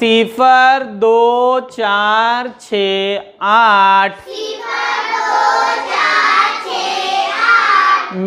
0 2 4 6 8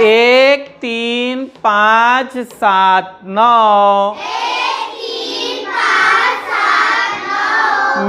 1 3 5 7 9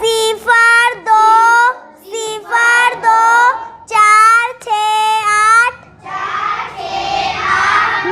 0 2 0 2 4 6 8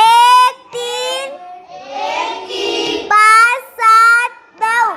1 3 5 7 9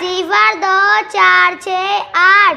0 2 4 6 8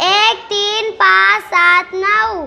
1 3 5 7 9